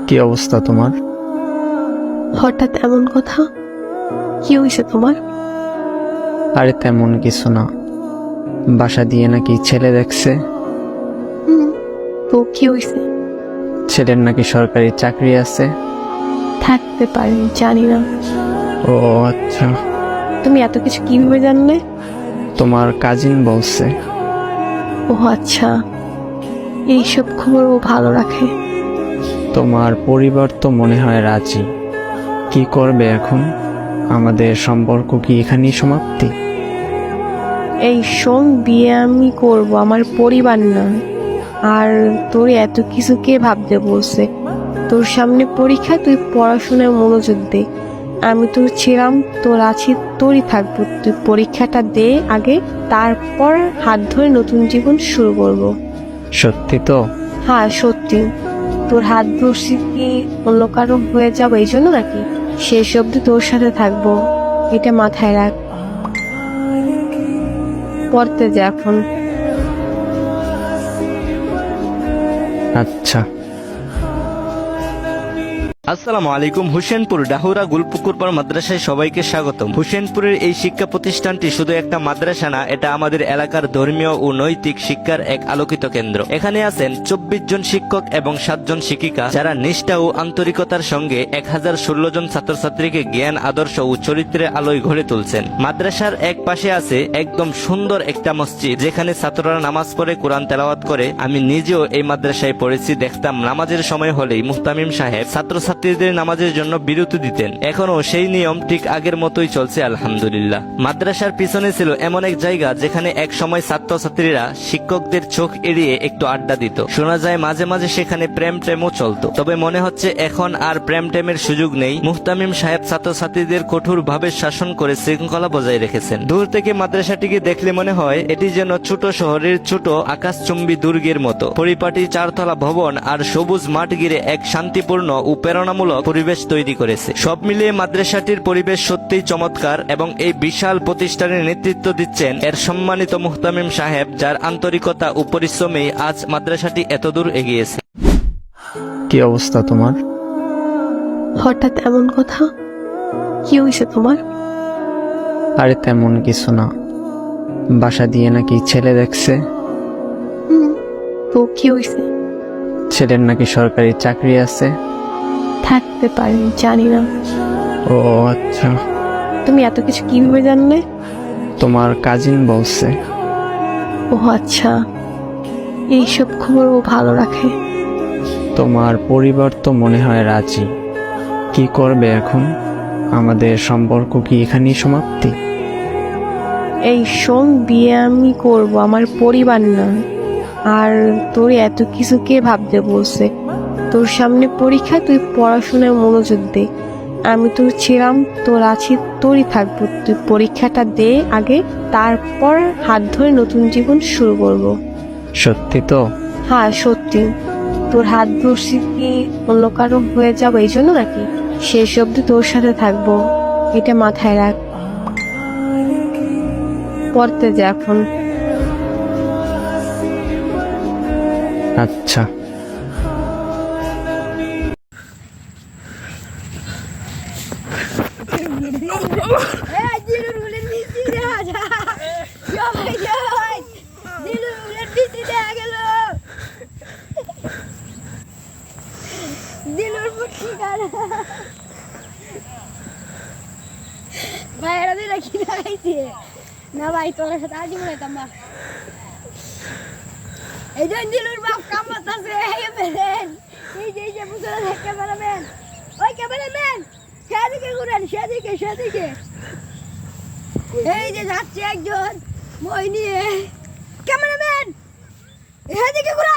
কি অবস্থা তোমার? হঠাৎ এমন কথা? কি হয়েছে তোমার? আরে তেমন কিছু না, বাসা দিয়ে নাকি ছেলে দেখছে। তো কি হয়েছে? ছেলের নাকি সরকারি চাকরি আছে। থাকতে পারে, জানি না। ও আচ্ছা, তুমি এত কিছু কিভাবে জানলে? তোমার কাজিন বলছে। ও আচ্ছা, এইসব খবর ও ভালো রাখে। তোমার পরিবার তো মনে হয় রাজি। কি করবে এখন? আমাদের সম্পর্ক কি এখানেই সমাপ্তি? এই শোন, বিয়ে আমি করব, আমার পরিবার না। আর তোর এত কিছু কে ভাবতে বলছে? তোর সামনে পরীক্ষা, তুই পড়াশোনায় মনোযোগ দে। আমি তোর ছিলাম, তোর আছি, তোরই থাকবো। তুই পরীক্ষাটা দে আগে, তারপর হাত ধরে নতুন জীবন শুরু করব। সত্যি তো? হ্যাঁ সত্যি। তোর হাত ধরছি কি অন্য কারো হয়ে যাবো এই জন্য নাকি? শেষ অব্দি তোর সাথে থাকবো, এটা মাথায় রাখ। পড়তে যা এখন। আচ্ছা। আসসালামু আলাইকুম। হুসেনপুর ডাহুরা গুলপুকুরপাড় মাদ্রাসায় সবাইকে স্বাগতম। হুসেনপুরের এই শিক্ষা প্রতিষ্ঠানটি শুধু একটা মাদ্রাসা না, এটা আমাদের এলাকার ধর্মীয় ও নৈতিক শিক্ষার এক আলোকিত কেন্দ্র। এখানে আছেন 24 জন শিক্ষক এবং 7 জন শিক্ষিকা, যারা নিষ্ঠা ও আন্তরিকতার সঙ্গে 1016 জন ছাত্রছাত্রীকে জ্ঞান, আদর্শ ও চরিত্রের আলোয় গড়ে তুলছেন। মাদ্রাসার এক পাশে আছে একদম সুন্দর একটা মসজিদ, যেখানে ছাত্ররা নামাজ পড়ে, কোরআন তেলাওয়াত করে। আমি নিজেও এই মাদ্রাসায় পড়েছি। দেখতাম নামাজের সময় হলেই মুহতামিম সাহেব ছাত্রীদের নামাজের জন্য বিরতি দিতেন। এখনো সেই নিয়ম ঠিক আগের মতোই চলছে, আলহামদুলিল্লাহ। মাদ্রাসার পিছনে ছিল এমন এক জায়গা যেখানে এক সময় ছাত্রছাত্রীরা শিক্ষকদের চোখ এড়িয়ে একটু আড্ডা দিত। শোনা যায় মাঝে মাঝে সেখানে প্রেমও চলতো। তবে মনে হচ্ছে এখন আর প্রেমের সুযোগ নেই। মুহতামিম সাহেব ছাত্রছাত্রীদের কঠোরভাবে শাসন করে শৃঙ্খলা বজায় রেখেছেন। দূর থেকে মাদ্রাসাটিকে দেখলে মনে হয় এটি যেন ছোট শহরের ছোট আকাশচুম্বী দুর্গের মতো। পরিপাটি 4 তলা ভবন আর সবুজ মাঠ ঘিরে এক শান্তিপূর্ণ ও প্রেরণামূলক পরিবেশ তৈরি করেছে। সব মিলিয়ে মাদ্রাসাটির পরিবেশ সত্যিই চমৎকার, এবং এই বিশাল প্রতিষ্ঠানের নেতৃত্ব দিচ্ছেন এর সম্মানিত মুহতামিম সাহেব, যার আন্তরিকতা ও পরিশ্রমেই আজ মাদ্রাসাটি এতদূর এগিয়েছে। কি অবস্থা তোমার? হঠাৎ এমন কথা? কি হয়েছে তোমার? আরে তেমন কিছু না, বাসা দিয়ে নাকি ছেলে দেখছে। তো কি হয়েছে? ছেলের নাকি সরকারি চাকরি আছে। থাকতে পারে, জানি না। ও আচ্ছা, তুমি এত কিছু কিভাবে জানলে? তোমার কাজিন বলছে। ও আচ্ছা, এইসব খবর ও ভালো রাখে। তোমার পরিবার তো মনে হয় রাজি। কি করবে এখন? আমাদের সম্পর্ক কি এখানেই সমাপ্তি? এই শোন, বিয়ে আমি করব, আমার পরিবার না। আর তোর এত কিছু কে ভাবতে বলছে? তোর সামনে পরীক্ষা, তুই পড়াশোনায় মনোযোগ দে। আমি তোর ছিলাম, তোর আছি, তোরই থাকবো। তুই পরীক্ষাটা দে আগে, তারপর হাত ধরে নতুন জীবন শুরু করব। সত্যি তো? হ্যাঁ সত্যি। তোর হাত ধরছি কি অন্য কারো হয়ে যাবো এই জন্য নাকি? শেষ অব্দি তোর সাথে থাকবো, এটা মাথায় রাখ। পড়তে যা এখন। আচ্ছা। ভাই এরা দিলে কি লাগাইছে না ভাই, তোর সাথে আজ বলাইতাম না। এই যে দিলুর বাপ কামড়াতাছে, এই যে বুঝলা দেখ ক্যামেরাম্যান, ওই ক্যামেরাম্যান সেদিকে ঘুরেন, সেদিকে এই যে যাচ্ছে একজন মই নিয়ে। ক্যামেরাম্যান এদিকে ঘুরে।